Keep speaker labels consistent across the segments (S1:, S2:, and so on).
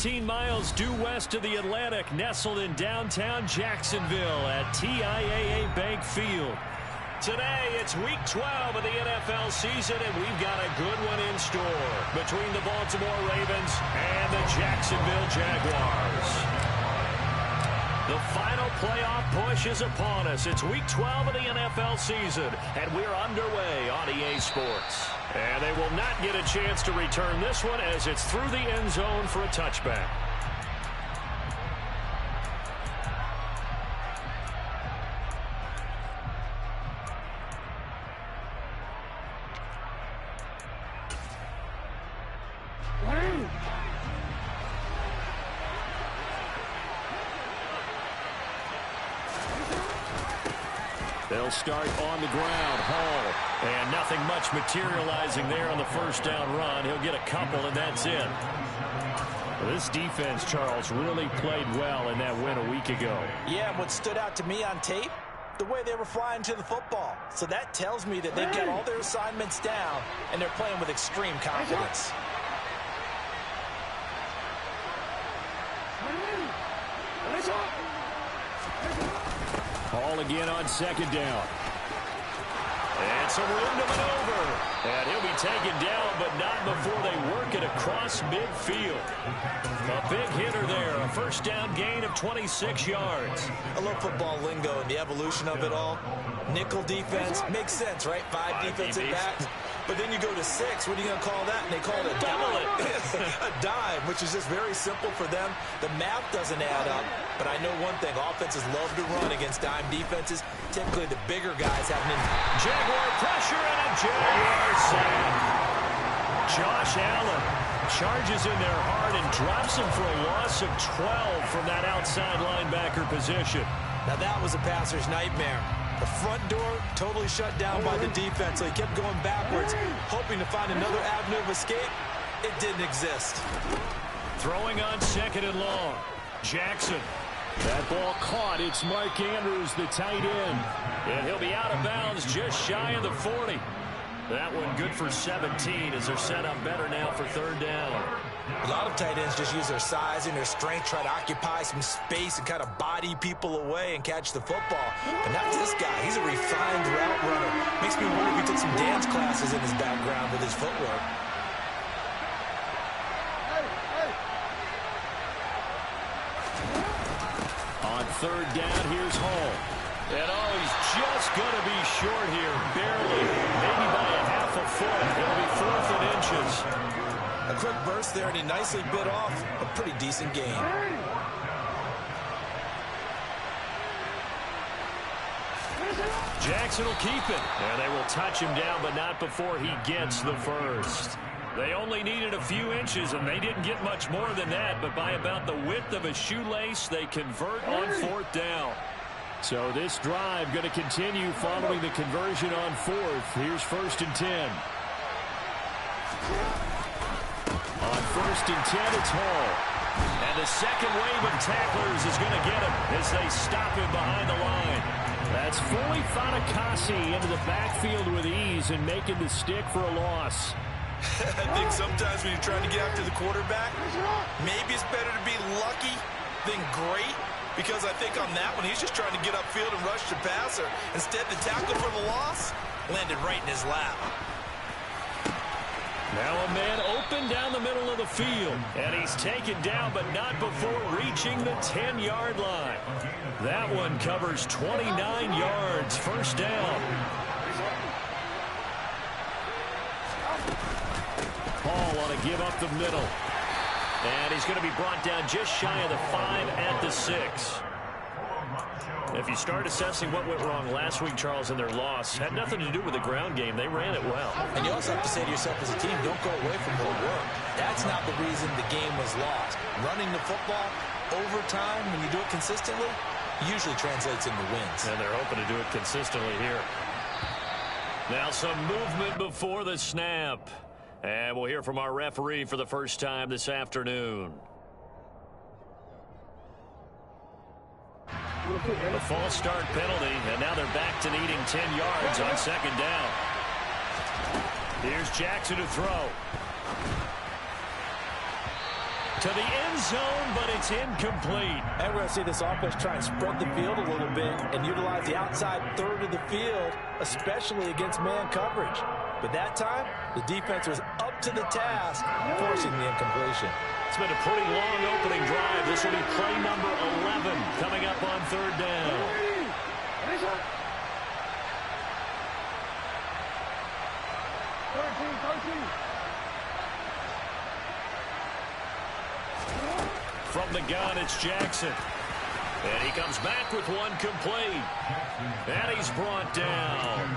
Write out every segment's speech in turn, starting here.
S1: 14 miles due west of the Atlantic, nestled in downtown Jacksonville at TIAA Bank Field. Today, it's Week 12 of the NFL season, and we've got a good one in store between the Baltimore Ravens and the Jacksonville Jaguars. The final playoff push is upon us. It's Week 12 of the NFL season, and we're underway on EA Sports. And they will not get a chance to return this one as it's through the end zone for a touchback. They'll start on the ground. Hall. And nothing much materializing there on the first down run. He'll get a couple, and that's it. This defense, Charles, really played well in that win a week ago.
S2: Yeah, and what stood out to me on tape, the way they were flying to the football. So that tells me that they've got all their assignments down, and they're playing with extreme confidence.
S1: Hall again on second down. And some room to maneuver. And he'll be taken down, but not before they work it across midfield. A big hitter there. A first down gain of 26 yards.
S2: I love football lingo and the evolution of it all. Nickel defense makes sense, right? Five defensive backs. But then you go to 6. What are you going to call that? And they call it a dime. A dime, which is just very simple for them. The math doesn't add up. But I know one thing. Offenses love to run against dime defenses. Typically, the bigger guys have an
S1: Jaguar pressure and a Jaguar sack. Josh Allen charges in there hard and drops him for a loss of 12 from that outside linebacker position.
S2: Now, that was a passer's nightmare. The front door totally shut down by the defense, so he kept going backwards, hoping to find another avenue of escape. It didn't exist.
S1: Throwing on second and long. Jackson. That ball caught. It's Mark Andrews, the tight end. And he'll be out of bounds just shy of the 40. That one good for 17 as they're set up better now for third down.
S2: A lot of tight ends just use their size and their strength, try to occupy some space and kind of body people away and catch the football. But not this guy. He's a refined route runner. Makes me wonder if he took some dance classes in his background with his footwork.
S1: On third down, here's Hall. And he's just going to be short here. Barely. Maybe by a half a foot. It'll be 4th and inches.
S2: A quick burst there, and he nicely bit off a pretty decent gain.
S1: Jackson will keep it. And they will touch him down, but not before he gets the first. They only needed a few inches, and they didn't get much more than that. But by about the width of a shoelace, they convert on 4th down. So this drive going to continue following the conversion on 4th. Here's 1st and 10. On 1st and 10, it's Hall. And the second wave of tacklers is going to get him as they stop him behind the line. That's Foley Fatukasi into the backfield with ease and making the stick for a loss.
S2: I think sometimes when you're trying to get after the quarterback, maybe it's better to be lucky than great. Because I think on that one, he's just trying to get upfield and rush the passer. Instead, the tackle for the loss landed right in his lap.
S1: Now a man open down the middle of the field. And he's taken down, but not before reaching the 10-yard line. That one covers 29 yards. First down. Hall on a give up the middle. And he's going to be brought down just shy of the 5 at the 6. If you start assessing what went wrong last week, Charles, in their loss, had nothing to do with the ground game. They ran it well.
S2: And you also have to say to yourself as a team, don't go away from hard work. That's not the reason the game was lost. Running the football over time, when you do it consistently, usually translates into wins.
S1: And they're hoping to do it consistently here. Now some movement before the snap. And we'll hear from our referee for the first time this afternoon. The false start penalty, and now they're back to needing 10 yards on second down. Here's Jackson to throw. to the end zone, but it's incomplete.
S2: And we're going to see this offense try and spread the field a little bit and utilize the outside third of the field, especially against man coverage. But that time, the defense was up to the task, forcing the incompletion.
S1: It's been a pretty long opening drive. This will be play number 11 coming up on third down. From the gun, it's Jackson. And he comes back with one complete. And he's brought down.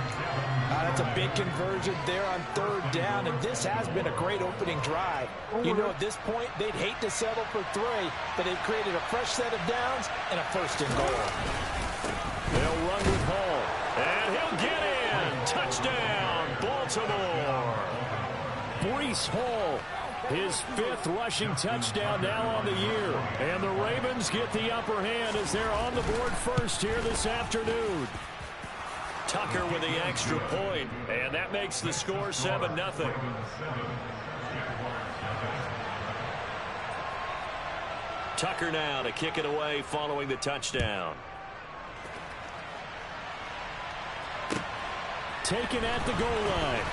S2: That's a big conversion there on third down, and this has been a great opening drive. You know, at this point, they'd hate to settle for 3, but they've created a fresh set of downs and a first and goal.
S1: They'll run with Hall, and he'll get in. Touchdown, Baltimore. Breece Hall, his 5th rushing touchdown now on the year. And the Ravens get the upper hand as they're on the board first here this afternoon. Tucker with the extra point, and that makes the score 7-0. Tucker now to kick it away following the touchdown. Taken at the goal line.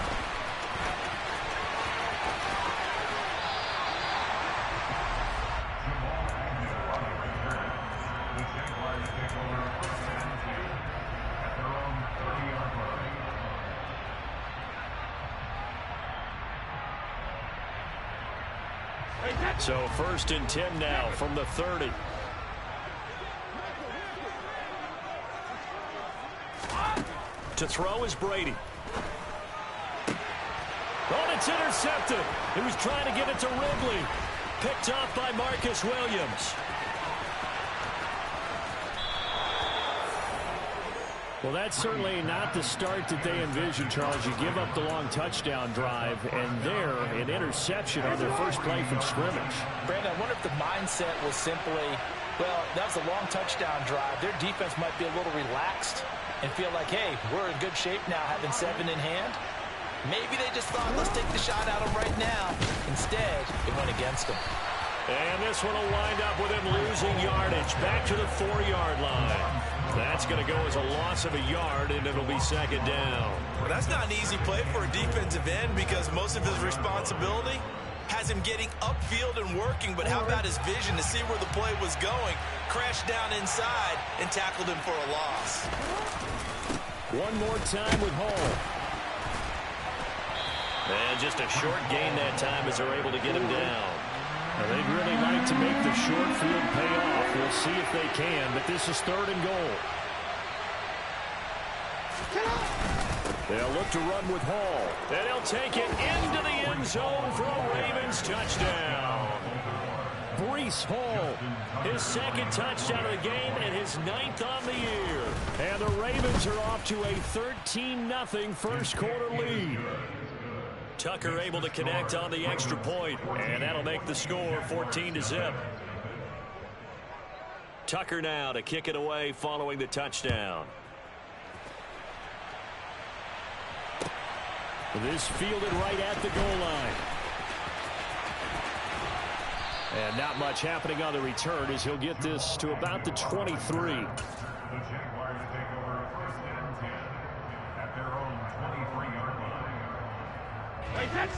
S1: So 1st and 10 now from the 30. To throw is Brady. Oh, it's intercepted. He was trying to get it to Ridley. Picked off by Marcus Williams. Well, that's certainly not the start that they envisioned, Charles. You give up the long touchdown drive, and there, an interception on their first play from scrimmage.
S2: Brandon, I wonder if the mindset was simply, well, that was a long touchdown drive. Their defense might be a little relaxed and feel like, hey, we're in good shape now having 7 in hand. Maybe they just thought, let's take the shot at them right now. Instead, it went against them.
S1: And this one will wind up with him losing yardage back to the 4-yard line. That's going to go as a loss of a yard, and it'll be 2nd down.
S2: Well, that's not an easy play for a defensive end because most of his responsibility has him getting upfield and working, but how about his vision to see where the play was going, crashed down inside, and tackled him for a loss.
S1: One more time with Hall. And just a short gain that time as they're able to get him down. Now, they'd really like to make the short field pay off. We'll see if they can, but this is 3rd and goal. They'll look to run with Hall. And he'll take it into the end zone for a Ravens touchdown. Breece Hall, his 2nd touchdown of the game and his 9th on the year. And the Ravens are off to a 13-0 first quarter lead. Tucker able to connect on the extra point, and that'll make the score 14-0. Tucker now to kick it away following the touchdown. This fielded right at the goal line. And not much happening on the return as he'll get this to about the 23.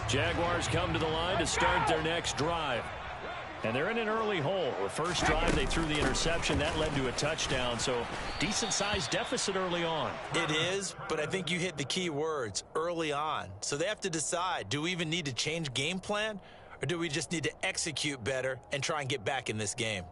S1: Jaguars come to the line to start their next drive. And they're in an early hole. The first drive, they threw the interception. That led to a touchdown, so decent-sized deficit early on.
S2: It is, but I think you hit the key words, early on. So they have to decide, do we even need to change game plan, or do we just need to execute better and try and get back in this game?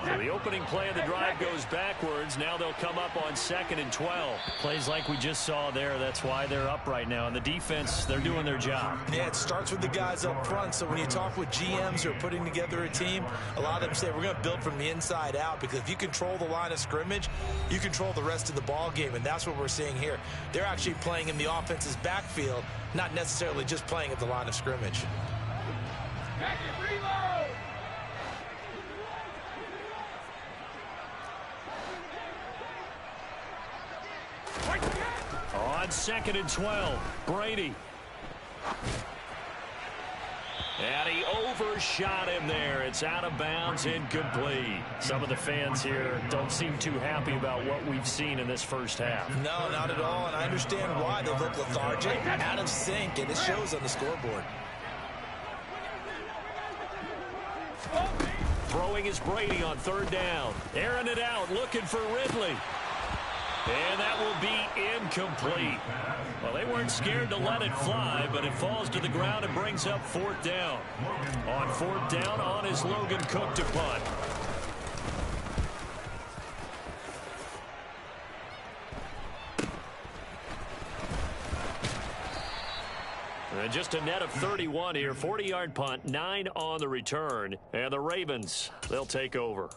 S1: So the opening play of the drive goes backwards. Now they'll come up on 2nd and 12. Plays like we just saw there. That's why they're up right now. And the defense, they're doing their job.
S2: Yeah, it starts with the guys up front. So when you talk with GMs who are putting together a team, a lot of them say we're going to build from the inside out, because if you control the line of scrimmage, you control the rest of the ball game. And that's what we're seeing here. They're actually playing in the offense's backfield, not necessarily just playing at the line of scrimmage.
S1: On 2nd and 12, Brady. And he overshot him there. It's out of bounds, incomplete. Some of the fans here don't seem too happy about what we've seen in this first half.
S2: No, not at all, and I understand why. They look lethargic, out of sync, and it shows on the scoreboard.
S1: Throwing is Brady on third down. Airing it out, looking for Ridley. And that will be incomplete. Well, they weren't scared to let it fly, but it falls to the ground and brings up fourth down. On fourth down, on is Logan Cook to punt. And just a net of 31 here. 40-yard punt, 9 on the return. And the Ravens, they'll take over.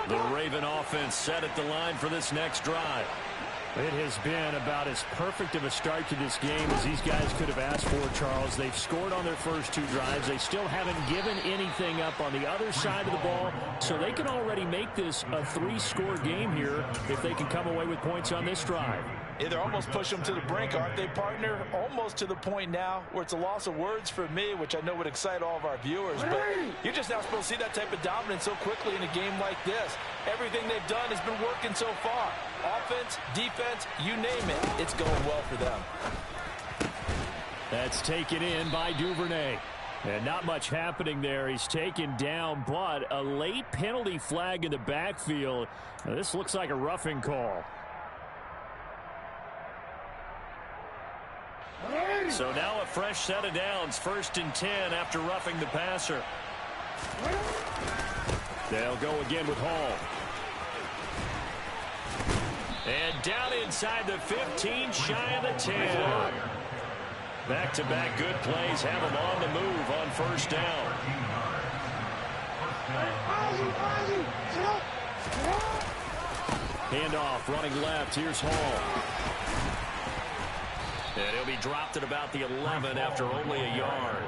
S1: The Raven offense set at the line for this next drive.
S3: It has been about as perfect of a start to this game as these guys could have asked for, Charles. They've scored on their first 2 drives. They still haven't given anything up on the other side of the ball, so they can already make this a 3-score game here if they can come away with points on this drive.
S2: Yeah, they're almost pushing them to the brink, aren't they, partner? Almost to the point now where it's a loss of words for me, which I know would excite all of our viewers. But you're just not supposed to see that type of dominance so quickly in a game like this. Everything they've done has been working so far. Offense, defense, you name it, it's going well for them.
S3: That's taken in by Duvernay. And not much happening there. He's taken down, but a late penalty flag in the backfield. Now, this looks like a roughing call.
S1: So now a fresh set of downs, 1st and 10 after roughing the passer.
S3: They'll go again with Hall.
S1: And down inside the 15, shy of the 10. Back-to-back good plays have him on the move on first down.
S3: Handoff running left. Here's Hall.
S1: And he'll be dropped at about the 11 after only a yard.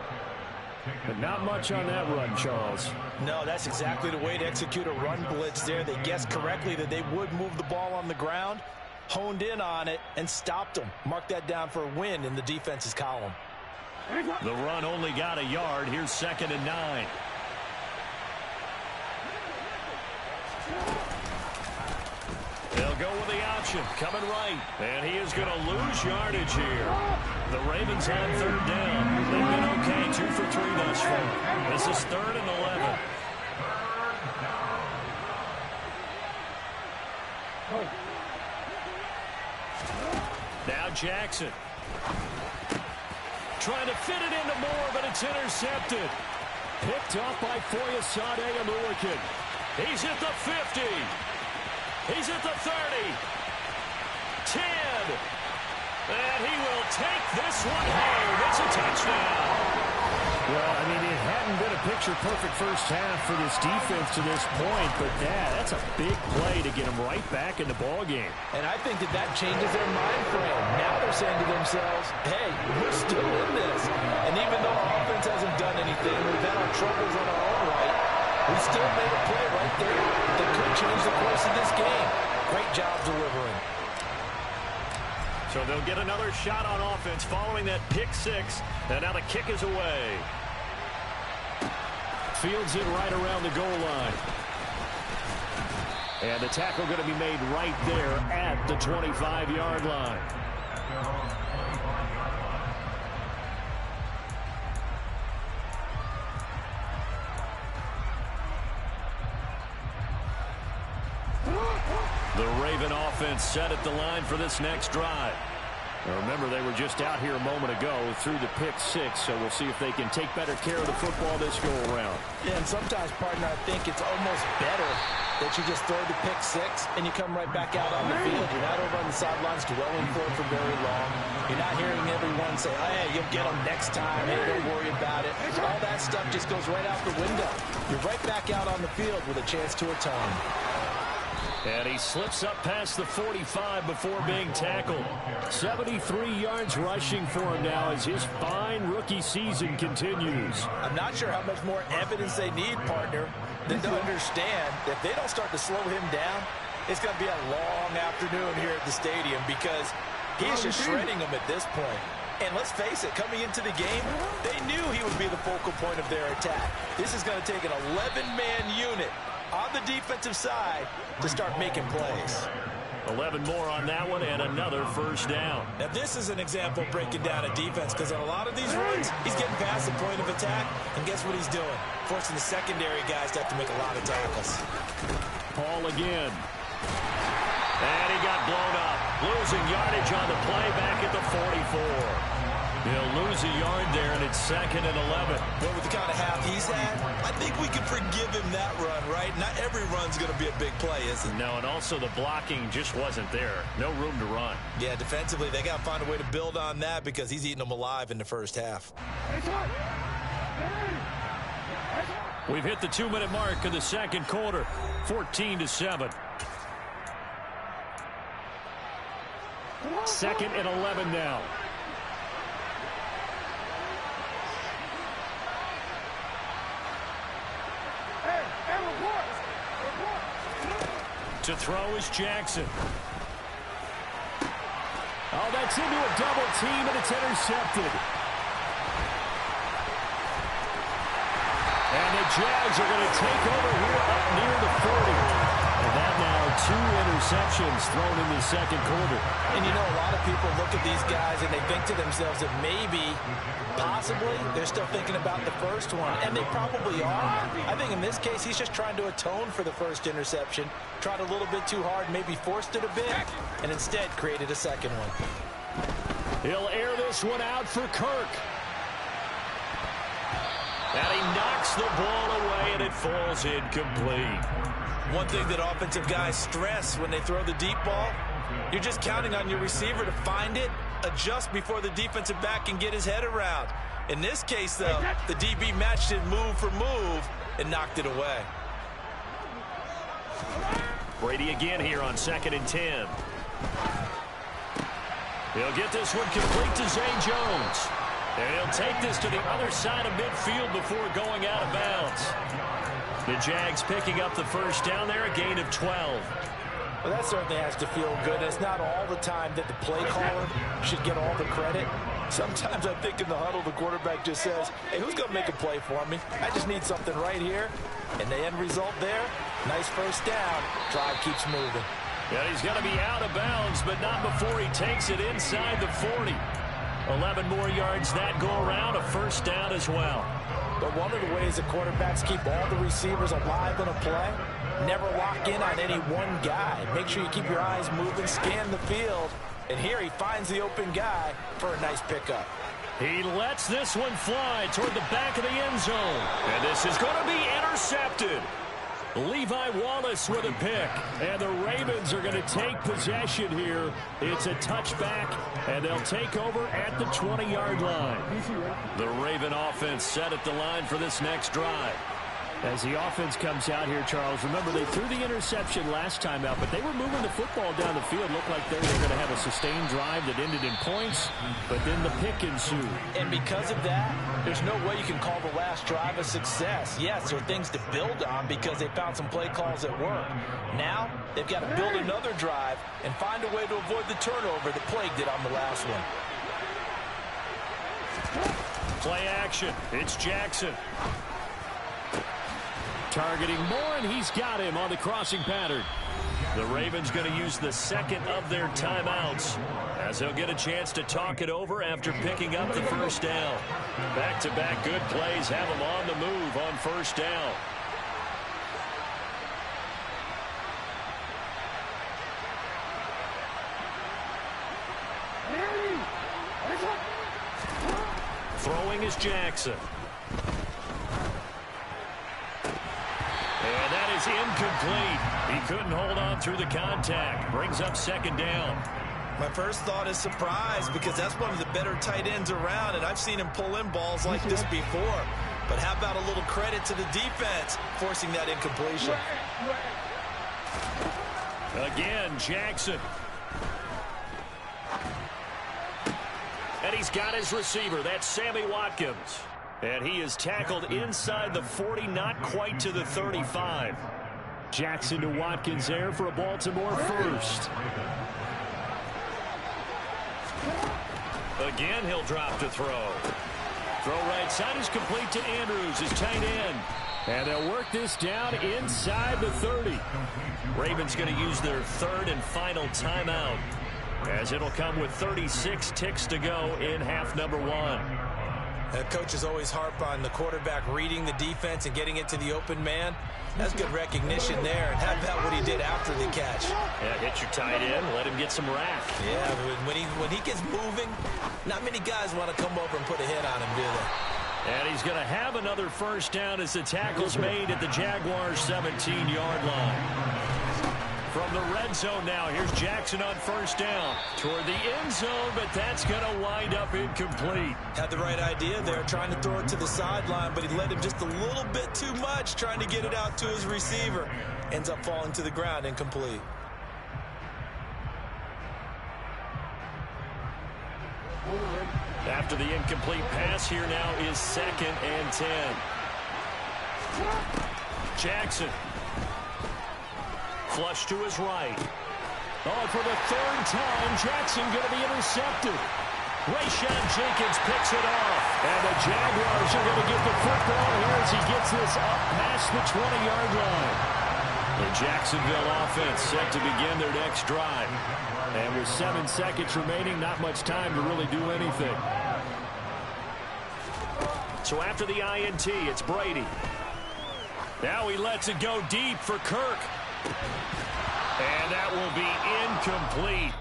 S3: But not much on that run, Charles.
S2: No, that's exactly the way to execute a run blitz there. They guessed correctly that they would move the ball on the ground, honed in on it, and stopped them. Mark that down for a win in the defense's column.
S1: The run only got a yard. Here's 2nd and 9. They'll go with the option, coming right. And he is going to lose yardage here. The Ravens on third down. They've been okay, 2 for 3 thus far. This is 3rd and 11. Now Jackson. Trying to fit it into Moore, but it's intercepted.
S3: Picked off by Foyesade Oluwakin.
S1: He's at the 50. He's at the 30. 10. And he will take this one home. It's a touchdown.
S3: Well, I mean, it hadn't been a picture-perfect first half for this defense to this point, but that's a big play to get them right back in the ballgame.
S2: And I think that changes their mind frame. Now they're saying to themselves, hey, we're still in this. And even though our offense hasn't done anything, we've had our troubles on our own right, we still made a play right there that could change the course of this game. Great job delivering.
S1: So they'll get another shot on offense following that pick 6. And now the kick is away.
S3: Fields it right around the goal line. And the tackle going to be made right there at the 25-yard line.
S1: The Raven offense set at the line for this next drive.
S3: Now remember, they were just out here a moment ago through the pick 6, so we'll see if they can take better care of the football this go-around.
S2: Yeah, and sometimes, partner, I think it's almost better that you just throw the pick 6 and you come right back out on the field. You're not over on the sidelines dwelling for it for very long. You're not hearing everyone say, hey, you'll get them next time. Hey, don't worry about it. All that stuff just goes right out the window. You're right back out on the field with a chance to atone.
S1: And he slips up past the 45 before being tackled.
S3: 73 yards rushing for him now as his fine rookie season continues.
S2: I'm not sure how much more evidence they need, partner, than to understand that if they don't start to slow him down, it's going to be a long afternoon here at the stadium because he's just shredding them at this point. And let's face it, coming into the game, they knew he would be the focal point of their attack. This is going to take an 11-man unit on the defensive side to start making plays.
S1: 11 more on that one and another first down.
S2: Now this is an example of breaking down a defense, because on a lot of these runs, he's getting past the point of attack, and guess what he's doing? Forcing the secondary guys to have to make a lot of tackles.
S1: Paul again. And he got blown up. Losing yardage on the play back at the 44. He'll lose a yard there, and it's 2nd and 11.
S2: But with the kind of half he's had, I think we can forgive him that run, right? Not every run's going to be a big play, is it?
S1: No, and also the blocking just wasn't there. No room to run.
S2: Yeah, defensively, they got to find a way to build on that, because he's eating them alive in the first half.
S1: We've hit the 2-minute mark of the second quarter. 14-7. 2nd and 11 now. To throw is Jackson. Oh, that's into a double team, and it's intercepted. And the Jags are going to take over here up near the 40. And that now 2 interceptions thrown in the second quarter.
S2: And you know, a lot of people look at these guys and they think to themselves that maybe, possibly, they're still thinking about the first one. And they probably are. I think in this case, he's just trying to atone for the first interception. Tried a little bit too hard, maybe forced it a bit, and instead created a second one.
S1: He'll air this one out for Kirk. And he knocks the ball away, and it falls incomplete.
S2: One thing that offensive guys stress when they throw the deep ball, you're just counting on your receiver to find it, adjust before the defensive back can get his head around. In this case, though, the DB matched it move for move and knocked it away.
S1: Brady again here on 2nd and 10. He'll get this one complete to Zay Jones. And he'll take this to the other side of midfield before going out of bounds. The Jags picking up the first down there, a gain of 12.
S2: Well, that certainly has to feel good. It's not all the time that the play caller should get all the credit. Sometimes I think in the huddle, the quarterback just says, hey, who's going to make a play for me? I just need something right here. And the end result there, nice first down. Drive keeps moving.
S1: Yeah, he's going to be out of bounds, but not before he takes it inside the 40. 11 more yards that go around, a first down as well.
S2: But one of the ways the quarterbacks keep all the receivers alive in a play, never lock in on any one guy. Make sure you keep your eyes moving, scan the field. And here he finds the open guy for a nice pickup.
S1: He lets this one fly toward the back of the end zone. And this is going to be intercepted. Levi Wallace with a pick. And the Ravens are going to take possession here. It's a touchback, and they'll take over at the 20-yard line. The Raven offense set at the line for this next drive. As the offense comes out here, Charles, remember they threw the interception last time out, but they were moving the football down the field. Looked like they were going to have a sustained drive that ended in points, but then the pick ensued.
S2: And because of that, there's no way you can call the last drive a success. Yes, there are things to build on because they found some play calls that work. Now, they've got to build another drive and find a way to avoid the turnover that plagued it on the last one.
S1: Play action. It's Jackson. Targeting Moore, and he's got him on the crossing pattern. The Ravens going to use the second of their timeouts as they'll get a chance to talk it over after picking up the first down. Back-to-back good plays have them on the move on first down. Throwing is Jackson. And that is incomplete. He couldn't hold on through the contact. Brings up second down.
S2: My first thought is surprise because that's one of the better tight ends around, and I've seen him pull in balls like this before. But how about a little credit to the defense forcing that incompletion?
S1: Again, Jackson. And he's got his receiver. That's Sammy Watkins. And he is tackled inside the 40, not quite to the 35. Jackson to Watkins there for a Baltimore first. Again, he'll drop to throw. Throw right side is complete to Andrews, his tight end. And they'll work this down inside the 30. Ravens going to use their third and final timeout, as it'll come with 36 ticks to go in half number one.
S2: Coaches always harp on the quarterback reading the defense and getting it to the open man. That's good recognition there. And how about what he did after the catch?
S1: Yeah, hit your tight end, let him get some rack.
S2: Yeah, when he gets moving, not many guys want to come over and put a hit on him, do they?
S1: And he's going to have another first down as the tackle's made at the Jaguars' 17-yard line. From the red zone now, here's Jackson on first down. Toward the end zone, but that's going to wind up incomplete.
S2: Had the right idea there, trying to throw it to the sideline, but he led him just a little bit too much, trying to get it out to his receiver. Ends up falling to the ground, incomplete.
S1: After the incomplete pass, here now is 2nd and 10. Jackson. Flush to his right. Oh, for the third time, Jackson going to be intercepted. Rayshawn Jenkins picks it off. And the Jaguars are going to get the football here as he gets this up past the 20-yard line. The Jacksonville offense set to begin their next drive. And with 7 seconds remaining, not much time to really do anything. So after the INT, it's Brady. Now he lets it go deep for Kirk. And that will be incomplete.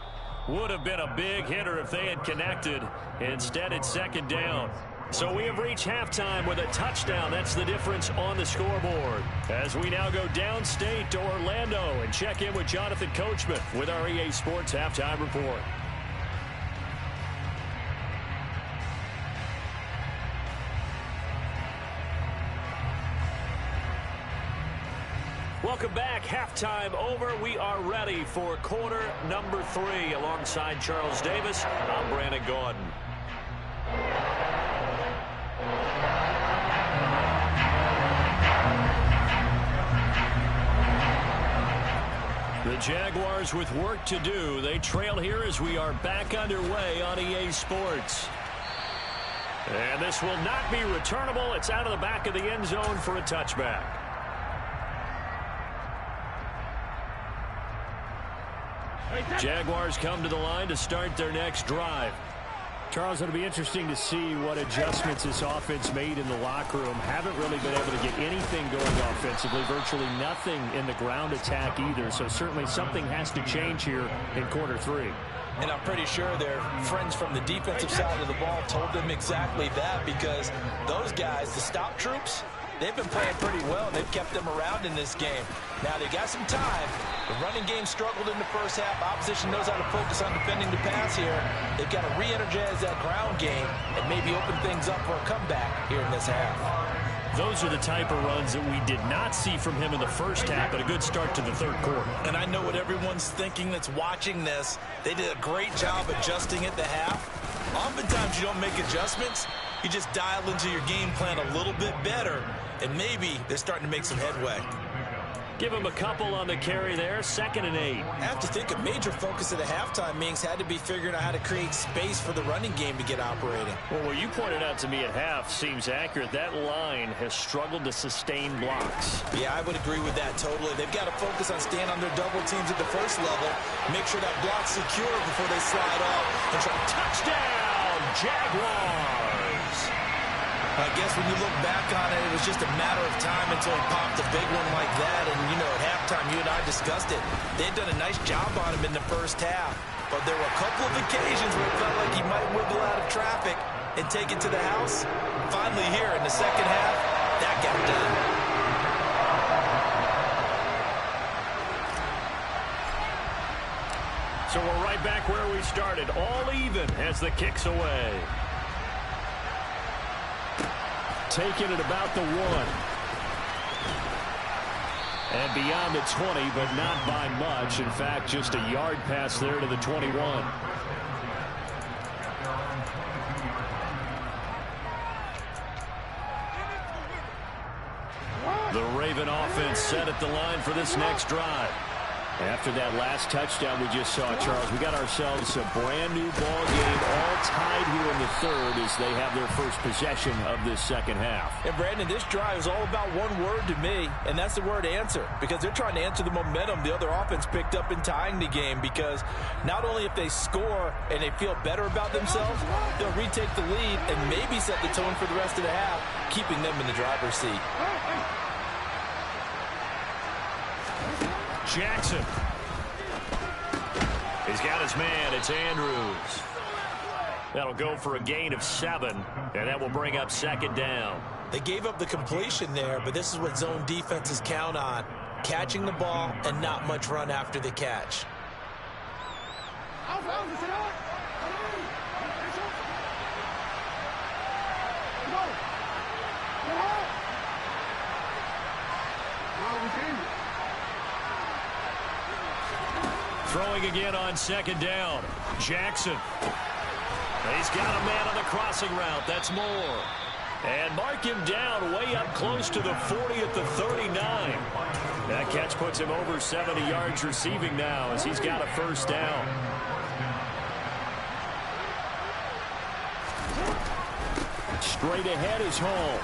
S1: Would have been a big hitter if they had connected. Instead, it's 2nd down. So we have reached halftime with a touchdown. That's the difference on the scoreboard. As we now go downstate to Orlando and check in with Jonathan Coachman with our EA Sports Halftime Report. Welcome back. Halftime over. We are ready for quarter number 3. Alongside Charles Davis, I'm Brandon Gordon. The Jaguars with work to do. They trail here as we are back underway on EA Sports. And this will not be returnable. It's out of the back of the end zone for a touchback. Jaguars come to the line to start their next drive.
S3: Charles, it'll be interesting to see what adjustments this offense made in the locker room. Haven't really been able to get anything going offensively. Virtually nothing in the ground attack either. So certainly something has to change here in quarter 3.
S2: And I'm pretty sure their friends from the defensive side of the ball told them exactly that, because those guys, the stop troops, they've been playing pretty well. They've kept them around in this game. Now they got some time. The running game struggled in the first half. Opposition knows how to focus on defending the pass here. They've got to re-energize that ground game and maybe open things up for a comeback here in this half.
S1: Those are the type of runs that we did not see from him in the first half, but a good start to the third quarter.
S2: And I know what everyone's thinking that's watching this. They did a great job adjusting at the half. Oftentimes you don't make adjustments. You just dial into your game plan a little bit better, and maybe they're starting to make some headway.
S1: Give him a couple on the carry there. 2nd and 8.
S2: I have to think a major focus at the halftime meetings had to be figuring out how to create space for the running game to get operating.
S1: Well, what you pointed out to me at half seems accurate. That line has struggled to sustain blocks.
S2: Yeah, I would agree with that totally. They've got to focus on staying on their double teams at the first level, make sure that block's secure before they slide off and try.
S1: Touchdown, Jaguars!
S2: I guess when you look back on it, it was just a matter of time until he popped a big one like that. And, you know, at halftime, you and I discussed it. They'd done a nice job on him in the first half. But there were a couple of occasions where it felt like he might wiggle out of traffic and take it to the house. Finally here in the second half, that got done.
S1: So we're right back where we started. All even as the kick's away. Taking it about the 1. And beyond the 20, but not by much. In fact, just a yard pass there to the 21. The Raven offense set at the line for this next drive.
S3: After that last touchdown we just saw, Charles, we got ourselves a brand new ball game, all tied here in the third as they have their first possession of this second half.
S2: And Brandon, this drive is all about one word to me, and that's the word answer, because they're trying to answer the momentum the other offense picked up in tying the game, because not only if they score and they feel better about themselves, they'll retake the lead and maybe set the tone for the rest of the half, keeping them in the driver's seat.
S1: Jackson. He's got his man. It's Andrews. That'll go for a gain of 7, and that will bring up second down.
S2: They gave up the completion there, but this is what zone defenses count on. Catching the ball and not much run after the catch.
S1: Throwing again on second down. Jackson. He's got a man on the crossing route. That's Moore. And mark him down way up close to the 40 at the 39. That catch puts him over 70 yards receiving now as he's got a first down. Straight ahead is Hall.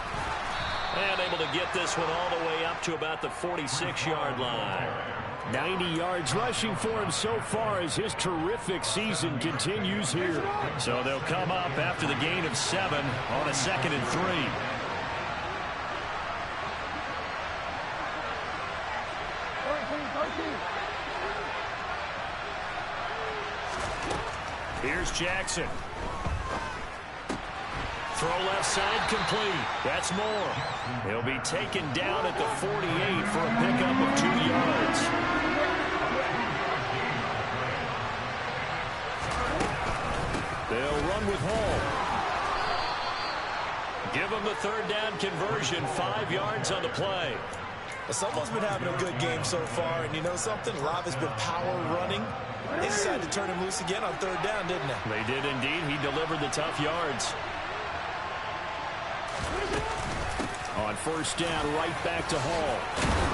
S1: And able to get this one all the way up to about the 46-yard line. 90 yards rushing for him so far as his terrific season continues here. So they'll come up after the gain of 7 on a 2nd and 3. Here's Jackson. Throw left side complete. That's Moore. He'll be taken down at the 48 for a pickup of 2 yards. They'll run with Hall. Give him the third down conversion. 5 yards on the play.
S2: Someone's been having a good game so far, and you know something? A lot has been power running. They decided to turn him loose again on third down, didn't they?
S1: They did indeed. He delivered the tough yards. On first down, right back to Hall.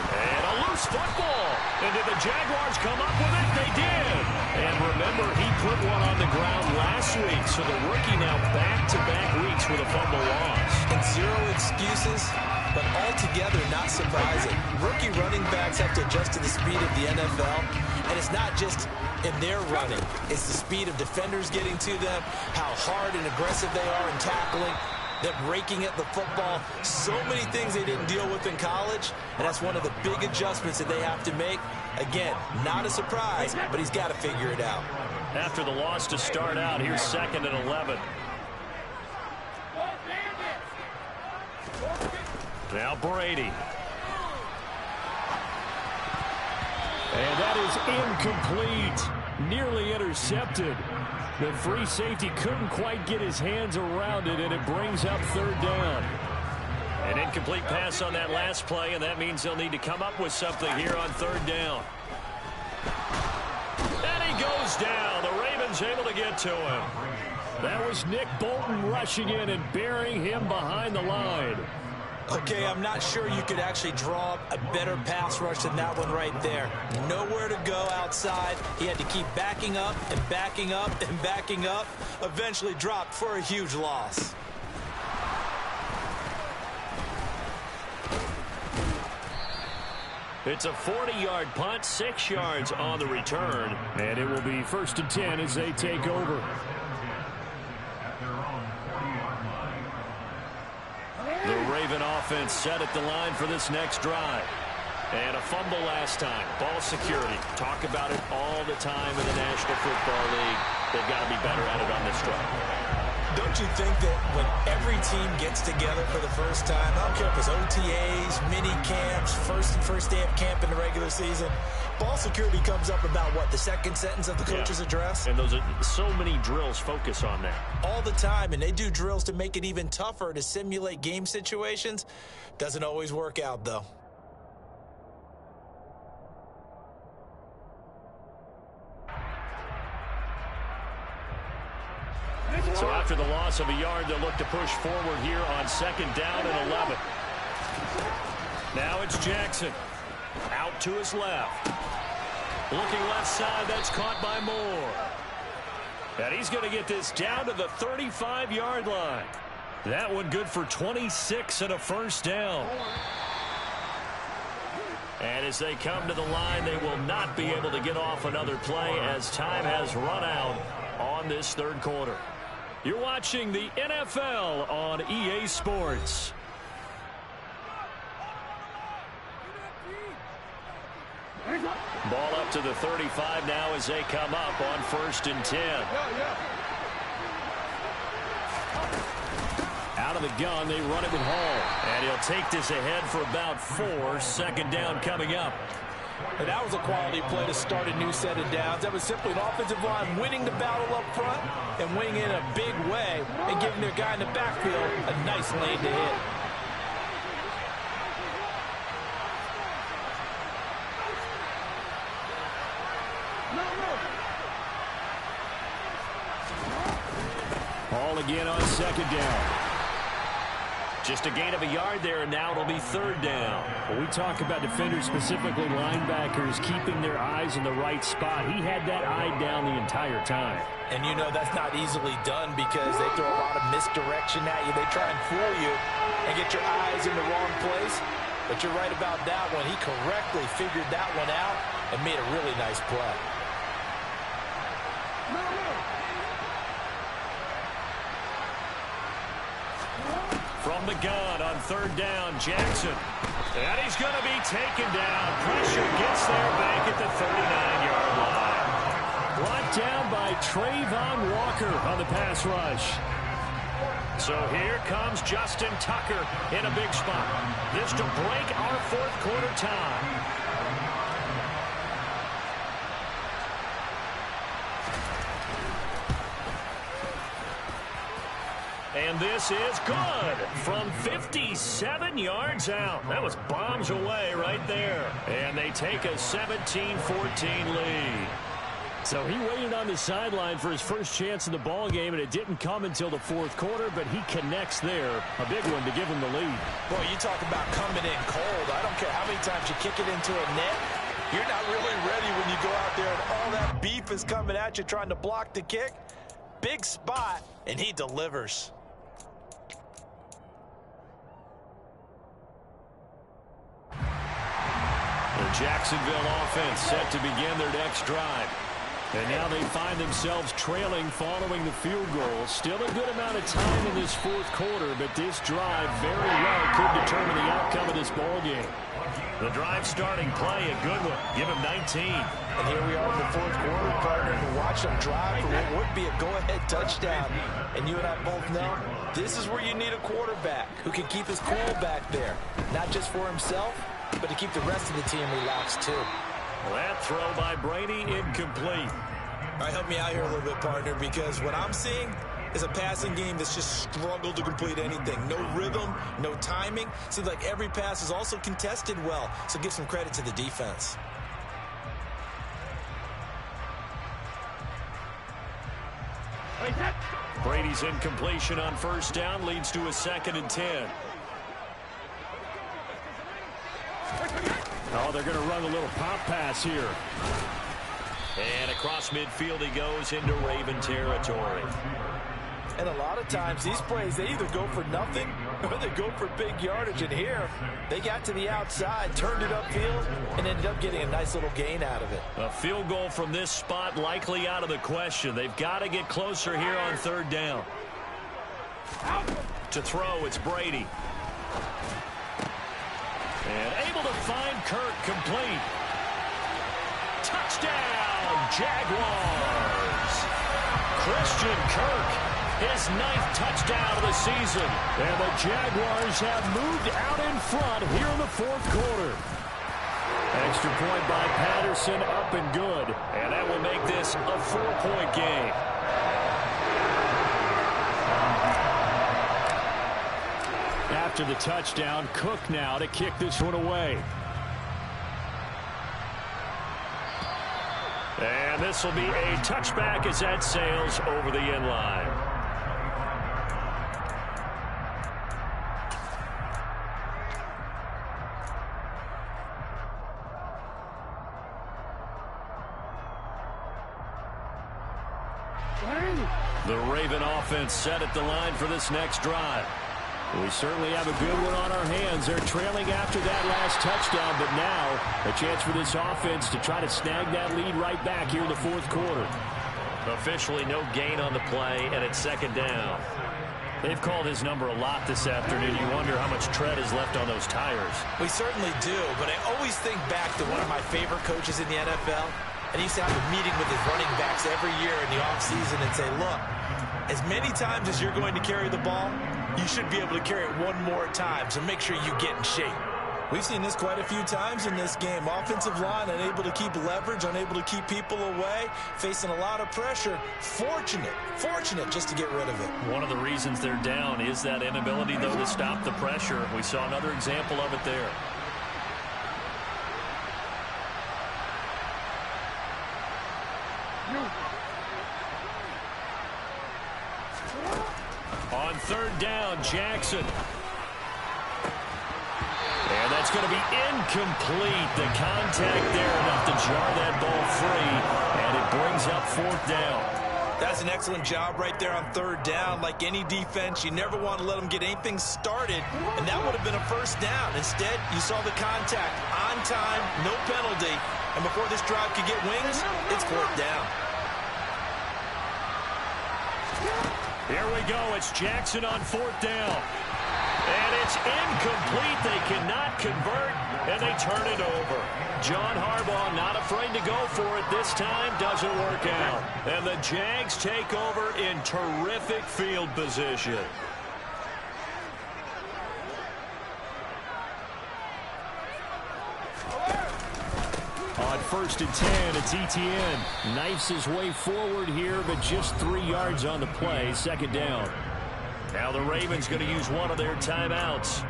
S1: And a loose football. And did the Jaguars come up with it? They did. And remember, he put one on the ground last week, so the rookie now back-to-back weeks with a fumble loss.
S2: And 0 excuses, but altogether not surprising. Rookie running backs have to adjust to the speed of the NFL, and it's not just in their running. It's the speed of defenders getting to them, how hard and aggressive they are in tackling, them raking at the football. So many things they didn't deal with in college, and that's one of the big adjustments that they have to make. Again, not a surprise, but he's got to figure it out.
S1: After the loss to start out, here's 2nd and 11. Now Brady. And that is incomplete. Nearly intercepted. The free safety couldn't quite get his hands around it, and it brings up third down. An incomplete pass on that last play, and that means they'll need to come up with something here on third down. And he goes down. The Ravens able to get to him. That was Nick Bolton rushing in and burying him behind the line.
S2: Okay, I'm not sure you could actually draw up a better pass rush than that one right there. Nowhere to go outside. He had to keep backing up and backing up and backing up. Eventually dropped for a huge loss.
S1: It's a 40-yard punt, 6 yards on the return.
S3: And it will be 1st and 10 as they take over.
S1: The Raven offense set at the line for this next drive. And a fumble last time. Ball security. Talk about it all the time in the National Football League. They've got to be better at it on this drive.
S2: Don't you think that when every team gets together for the first time, I don't care if it's OTAs, mini camps, first day of camp in the regular season, ball security comes up about what, the second sentence of the coach's address?
S1: And those are so many drills focus on that.
S2: All the time, and they do drills to make it even tougher to simulate game situations. Doesn't always work out, though.
S1: So after the loss of a yard, they'll look to push forward here on 2nd down and 11. Now it's Jackson. Out to his left. Looking left side, that's caught by Moore. And he's going to get this down to the 35-yard line. That one good for 26 and a first down. And as they come to the line, they will not be able to get off another play as time has run out on this third quarter. You're watching the NFL on EA Sports. Ball up to the 35 now as they come up on 1st and 10. Out of the gun, they run it with Hall. And he'll take this ahead for about 4. Second down coming up.
S2: And that was a quality play to start a new set of downs. That was simply an offensive line winning the battle up front and winning in a big way and giving their guy in the backfield a nice lane to hit.
S1: Hall again on second down. Just a gain of a yard there, and now it'll be third down.
S3: When we talk about defenders, specifically linebackers, keeping their eyes in the right spot, he had that eye down the entire time.
S2: And you know that's not easily done because they throw a lot of misdirection at you. They try and fool you and get your eyes in the wrong place. But you're right about that one. He correctly figured that one out and made a really nice play.
S1: From the gun on third down, Jackson. And he's going to be taken down. Pressure gets there back at the 39-yard line. Brought down by Trayvon Walker on the pass rush. So here comes Justin Tucker in a big spot. This to break our fourth quarter tie. And this is good from 57 yards out. That was bombs away right there. And they take a 17-14 lead. So he waited on the sideline for his first chance in the ball game, and it didn't come until the fourth quarter, but he connects there. A big one to give him the lead.
S2: Boy, you talk about coming in cold. I don't care how many times you kick it into a net. You're not really ready when you go out there and all that beef is coming at you trying to block the kick. Big spot, and he delivers.
S1: The Jacksonville offense set to begin their next drive. And now they find themselves trailing following the field goal. Still a good amount of time in this fourth quarter, but this drive very well could determine the outcome of this ball game. The drive starting play, a good one. Give him 19.
S2: And here we are in the fourth quarter, partner, to watch them drive for what would be a go-ahead touchdown. And you and I both know this is where you need a quarterback who can keep his cool back there, not just for himself, but to keep the rest of the team relaxed too.
S1: That throw by Brady incomplete.
S2: All right, help me out here a little bit, partner, because what I'm seeing is a passing game that's just struggled to complete anything. No rhythm, no timing. Seems like every pass is also contested well, so give some credit to the defense.
S1: Brady's incompletion on first down leads to a 2nd and 10. Oh, they're going to run a little pop pass here. And across midfield he goes into Raven territory.
S2: And a lot of times these plays, they either go for nothing or they go for big yardage. And here, they got to the outside, turned it upfield, and ended up getting a nice little gain out of it.
S1: A field goal from this spot likely out of the question. They've got to get closer here on third down. To throw, it's Brady. And able to find Kirk complete. Touchdown, Jaguars. Christian Kirk, his 9th touchdown of the season. And the Jaguars have moved out in front here in the fourth quarter. Extra point by Patterson, up and good. And that will make this a 4-point game. After the touchdown, Cook now to kick this one away. And this will be a touchback as that sails over the end line. The Raven offense set at the line for this next drive. We certainly have a good one on our hands. They're trailing after that last touchdown, but now a chance for this offense to try to snag that lead right back here in the fourth quarter. Officially no gain on the play, and it's second down. They've called his number a lot this afternoon. You wonder how much tread is left on those tires.
S2: We certainly do, but I always think back to one of my favorite coaches in the NFL, and he used to have a meeting with his running backs every year in the offseason and say, look, as many times as you're going to carry the ball, you should be able to carry it one more time, so make sure you get in shape. We've seen this quite a few times in this game. Offensive line unable to keep leverage, unable to keep people away, facing a lot of pressure. Fortunate just to get rid of it.
S1: One of the reasons they're down is that inability, though, to stop the pressure. We saw another example of it there. On third down, Jackson. And that's going to be incomplete. The contact there enough to jar that ball free, and it brings up fourth down.
S2: That's an excellent job right there on third down. Like any defense, you never want to let them get anything started, and that would have been a first down. Instead, you saw the contact on time, no penalty, and before this drive could get wings, it's fourth down.
S1: Here we go. It's Jackson on fourth down. And it's incomplete. They cannot convert, and they turn it over. John Harbaugh not afraid to go for it this time. Doesn't work out. And the Jags take over in terrific field position. On first and 10, it's Etienne. Knifes his way forward here, but just 3 yards on the play. Second down. Now the Ravens going to use one of their timeouts.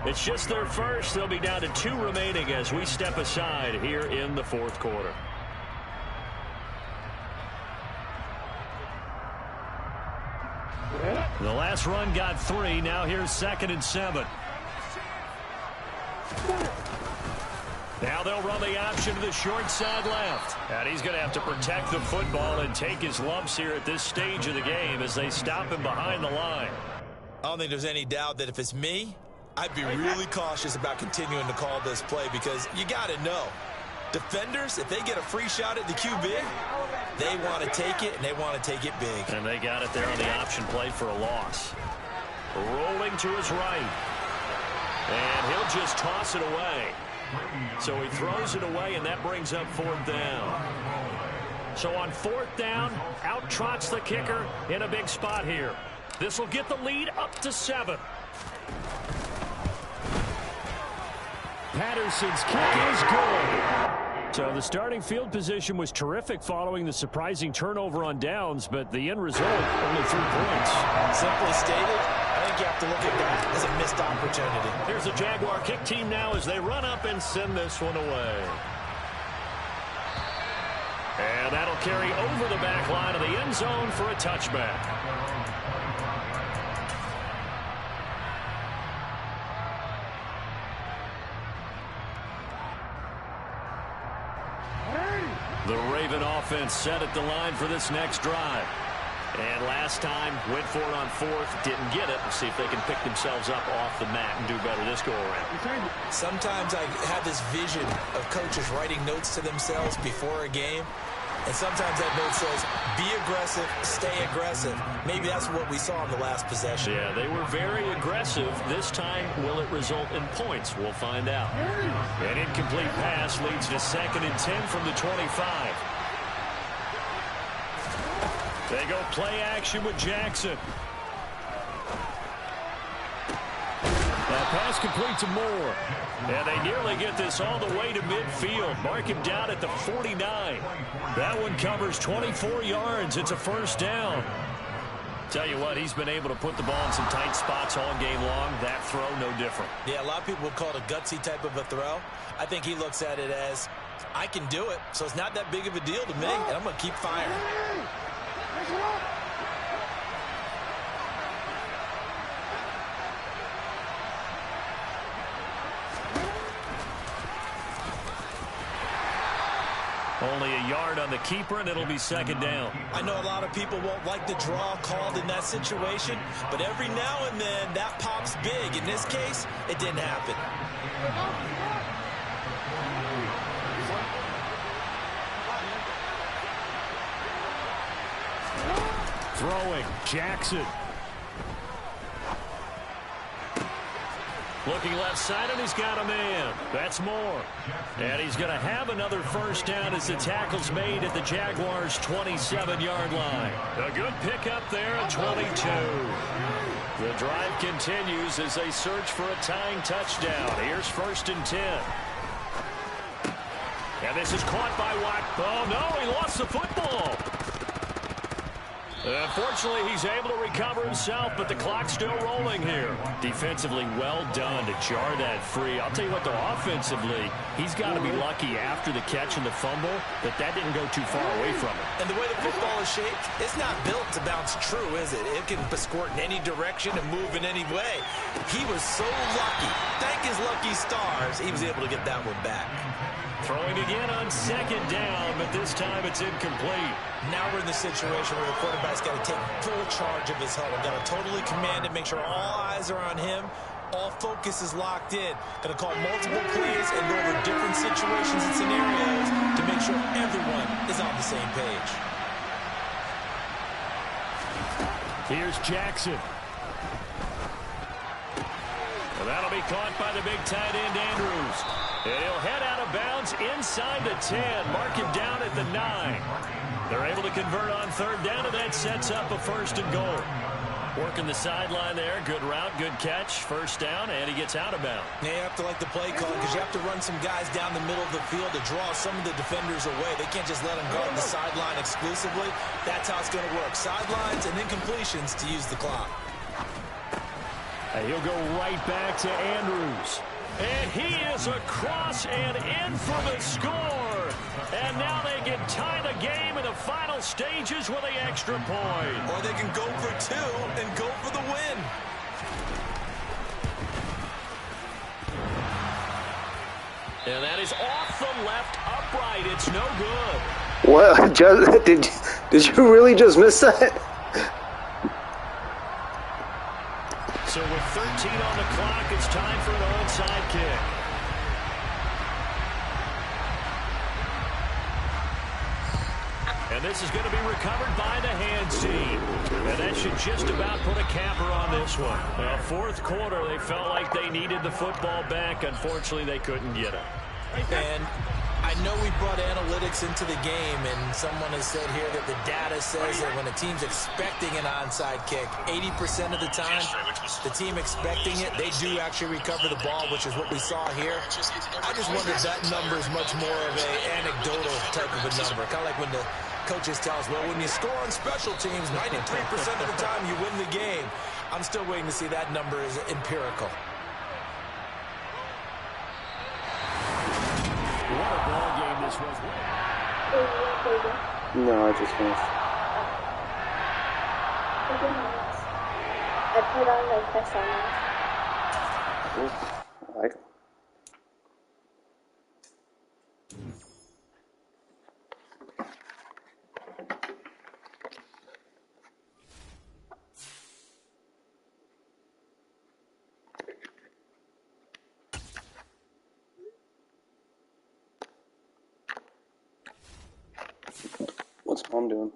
S1: It's just their first. They'll be down to 2 remaining as we step aside here in the fourth quarter. The last run got 3. Now here's second and 7. Now they'll run the option to the short side left. And he's going to have to protect the football and take his lumps here at this stage of the game as they stop him behind the line.
S2: I don't think there's any doubt that if it's me, I'd be really cautious about continuing to call this play because you got to know. Defenders, if they get a free shot at the QB, they want to take it, and they want to take it big.
S1: And they got it there on the option play for a loss. Rolling to his right. And he'll just toss it away. So he throws it away, and that brings up fourth down. So on fourth down, out trots the kicker in a big spot here. This will get the lead up to 7. Patterson's kick is good. So the starting field position was terrific following the surprising turnover on downs, but the end result, only 3 points.
S2: Simply stated, I think you have to look at that as a missed opportunity.
S1: Here's the Jaguar kick team now as they run up and send this one away. And that'll carry over the back line of the end zone for a touchback. The Raven offense set at the line for this next drive. And last time, went for it on fourth, didn't get it. We'll see if they can pick themselves up off the mat and do better this go-around.
S2: Sometimes I have this vision of coaches writing notes to themselves before a game. And sometimes that note says, be aggressive, stay aggressive. Maybe that's what we saw in the last possession.
S1: Yeah, they were very aggressive. This time, will it result in points? We'll find out. An incomplete pass leads to second and 10 from the 25. They go play action with Jackson. That pass complete to Moore. And they nearly get this all the way to midfield. Mark him down at the 49. That one covers 24 yards. It's a first down. Tell you what, he's been able to put the ball in some tight spots all game long. That throw, no different.
S2: Yeah, a lot of people would call it a gutsy type of a throw. I think he looks at it as, I can do it, so it's not that big of a deal to me, and I'm going to keep firing.
S1: Only a yard on the keeper, and it'll be second down.
S2: I know a lot of people won't like the draw called in that situation, but every now and then that pops big. In this case, it didn't happen.
S3: Throwing, Jackson.
S1: Looking left side, and he's got a man. That's Moore. And he's going to have another first down as the tackle's made at the Jaguars' 27-yard line. A good pickup there at 22. The drive continues as they search for a tying touchdown. Here's 1st and 10. And this is caught by Watt. Oh, no, he lost the football. Unfortunately, he's able to recover himself, but the clock's still rolling here. Defensively, well done to jar that free. I'll tell you what, though, offensively, he's got to be lucky after the catch and the fumble that didn't go too far away from him.
S2: And the way the football is shaped, it's not built to bounce true, is it? It can squirt in any direction and move in any way. He was so lucky. Thank his lucky stars, he was able to get that one back.
S1: Throwing again on second down, but this time it's incomplete.
S2: Now we're in the situation where the quarterback's got to take full charge of his huddle. Got to totally command it, make sure all eyes are on him. All focus is locked in. Going to call multiple plays and go over different situations and scenarios to make sure everyone is on the same page.
S3: Here's Jackson.
S1: Well, that'll be caught by the big tight end, Andrews. And he'll head out of bounds inside the 10. Mark him down at the 9. They're able to convert on third down, and that sets up a 1st and goal. Working the sideline there. Good route, good catch. First down, and he gets out of bounds.
S2: Yeah, you have to like the play call because you have to run some guys down the middle of the field to draw some of the defenders away. They can't just let them guard the sideline exclusively. That's how it's going to work. Sidelines and then completions to use the clock.
S1: And he'll go right back to Andrews. And he is across and in for the score. And now they can tie the game in the final stages with the extra point.
S2: Or they can go for 2 and go for the win.
S1: And that is off the left upright. It's no good.
S4: What? Did you really just miss that?
S1: So with 13 on the clock, it's time for an onside kick. And this is going to be recovered by the hands team. And that should just about put a capper on this one. Well, 4th quarter, they felt like they needed the football back. Unfortunately, they couldn't get it.
S2: And I know we brought analytics into the game, and someone has said here that the data says that when a team's expecting an onside kick, 80% of the time, the team expecting it, they do actually recover the ball, which is what we saw here. I just wonder if that number is much more of an anecdotal type of a number. Kind of like when the coaches tell us, well, when you score on special teams, 93% of the time you win the game. I'm still waiting to see that number is empirical.
S1: What a ball game this was.
S4: No, I just finished.
S5: I put on my press on that.
S4: Cool. I like it. What's Mom doing?